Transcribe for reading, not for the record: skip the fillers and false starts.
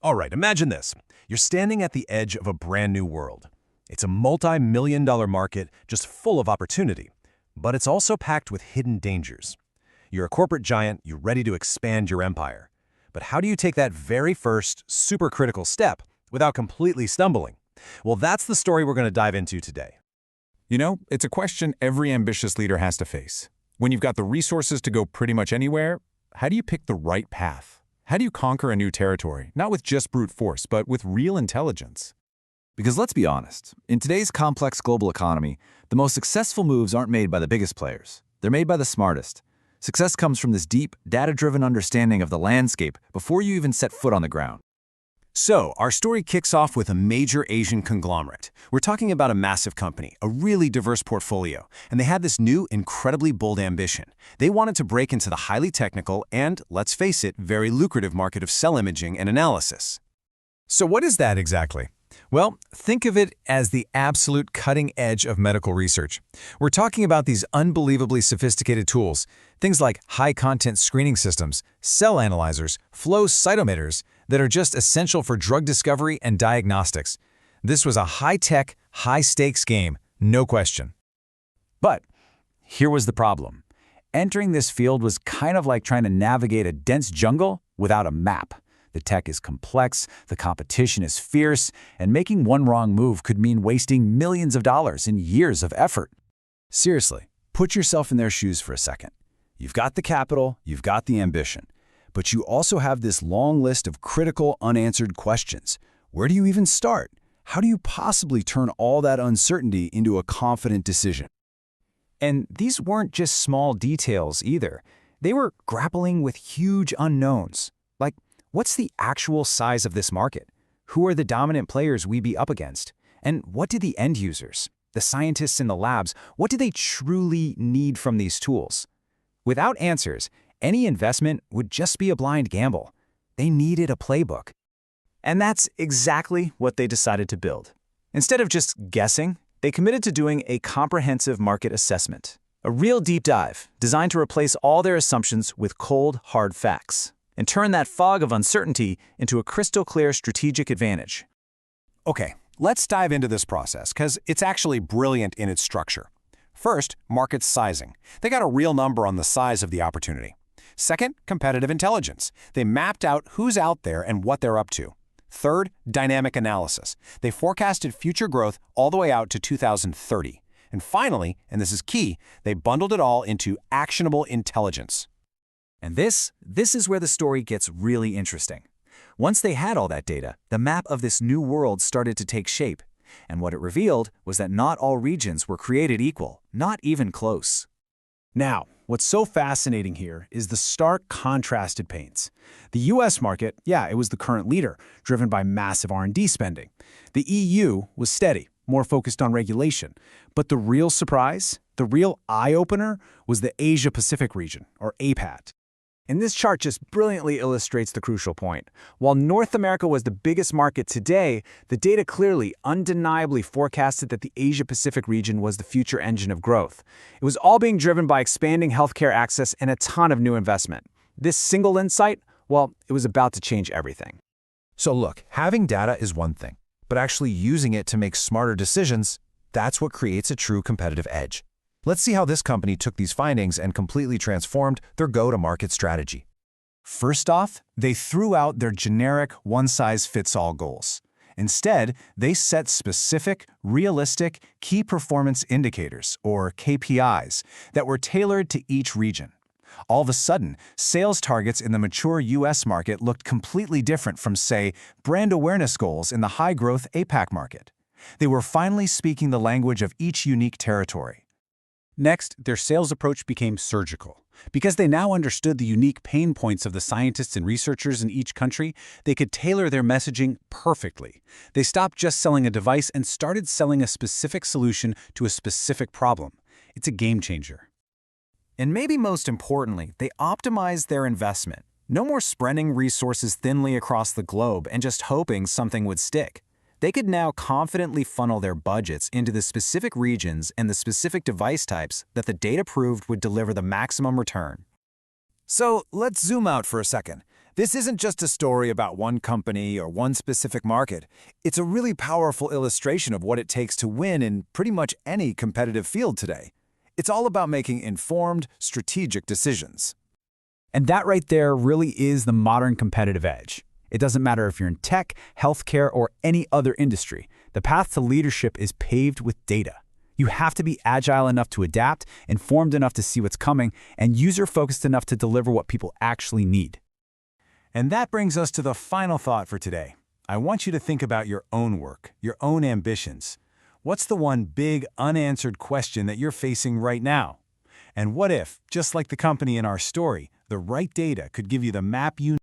All right, imagine this. You're standing at the edge of a brand new world. It's a multi-million-dollar market just full of opportunity, but it's also packed with hidden dangers. You're a corporate giant, you're ready to expand your empire. But how do you take that very first, super critical step without completely stumbling? Well, that's the story we're going to dive into today. You know, it's a question every ambitious leader has to face. When you've got the resources to go pretty much anywhere, how do you pick the right path? How do you conquer a new territory, not with just brute force, but with real intelligence? Because let's be honest, in today's complex global economy, the most successful moves aren't made by the biggest players. They're made by the smartest. Success comes from this deep, data-driven understanding of the landscape before you even set foot on the ground. So, our story kicks off with a major Asian conglomerate. We're talking about a massive company, a really diverse portfolio, and they had this new, incredibly bold ambition. They wanted to break into the highly technical and, let's face it, very lucrative market of cell imaging and analysis. So what is that exactly? Well, think of it as the absolute cutting edge of medical research. We're talking about these unbelievably sophisticated tools, things like high-content screening systems, cell analyzers, flow cytometers, that are just essential for drug discovery and diagnostics. This was a high-tech, high-stakes game, no question. But here was the problem. Entering this field was kind of like trying to navigate a dense jungle without a map. The tech is complex, the competition is fierce, and making one wrong move could mean wasting millions of dollars and years of effort. Seriously, put yourself in their shoes for a second. You've got the capital, you've got the ambition, but you also have this long list of critical, unanswered questions. Where do you even start? How do you possibly turn all that uncertainty into a confident decision? And these weren't just small details either. They were grappling with huge unknowns. Like, what's the actual size of this market? Who are the dominant players we be up against? And what do the end users, the scientists in the labs, what do they truly need from these tools? Without answers, any investment would just be a blind gamble. They needed a playbook. And that's exactly what they decided to build. Instead of just guessing, they committed to doing a comprehensive market assessment. A real deep dive designed to replace all their assumptions with cold, hard facts and turn that fog of uncertainty into a crystal-clear strategic advantage. Okay, let's dive into this process, because it's actually brilliant in its structure. First, market sizing. They got a real number on the size of the opportunity. Second, competitive intelligence. They mapped out who's out there and what they're up to. Third, dynamic analysis. They forecasted future growth all the way out to 2030. And finally, and this is key, they bundled it all into actionable intelligence. And this is where the story gets really interesting. Once they had all that data, the map of this new world started to take shape. And what it revealed was that not all regions were created equal, not even close. Now, what's so fascinating here is the stark contrast it paints. The US market, it was the current leader, driven by massive R&D spending. The EU was steady, more focused on regulation. But the real surprise, the real eye-opener, was the Asia-Pacific region, or APAC. And this chart just brilliantly illustrates the crucial point. While North America was the biggest market today, the data clearly, undeniably forecasted that the Asia-Pacific region was the future engine of growth. It was all being driven by expanding healthcare access and a ton of new investment. This single insight, well, it was about to change everything. So look, having data is one thing, but actually using it to make smarter decisions, that's what creates a true competitive edge. Let's see how this company took these findings and completely transformed their go-to-market strategy. First off, they threw out their generic one-size-fits-all goals. Instead, they set specific, realistic key performance indicators, or KPIs, that were tailored to each region. All of a sudden, sales targets in the mature US market looked completely different from, say, brand awareness goals in the high-growth APAC market. They were finally speaking the language of each unique territory. Next, their sales approach became surgical. Because they now understood the unique pain points of the scientists and researchers in each country, they could tailor their messaging perfectly. They stopped just selling a device and started selling a specific solution to a specific problem. It's a game changer. And maybe most importantly, they optimized their investment. No more spreading resources thinly across the globe and just hoping something would stick. They could now confidently funnel their budgets into the specific regions and the specific device types that the data proved would deliver the maximum return. So let's zoom out for a second. This isn't just a story about one company or one specific market. It's a really powerful illustration of what it takes to win in pretty much any competitive field today. It's all about making informed, strategic decisions. And that right there really is the modern competitive edge. It doesn't matter if you're in tech, healthcare, or any other industry. The path to leadership is paved with data. You have to be agile enough to adapt, informed enough to see what's coming, and user-focused enough to deliver what people actually need. And that brings us to the final thought for today. I want you to think about your own work, your own ambitions. What's the one big, unanswered question that you're facing right now? And what if, just like the company in our story, the right data could give you the map you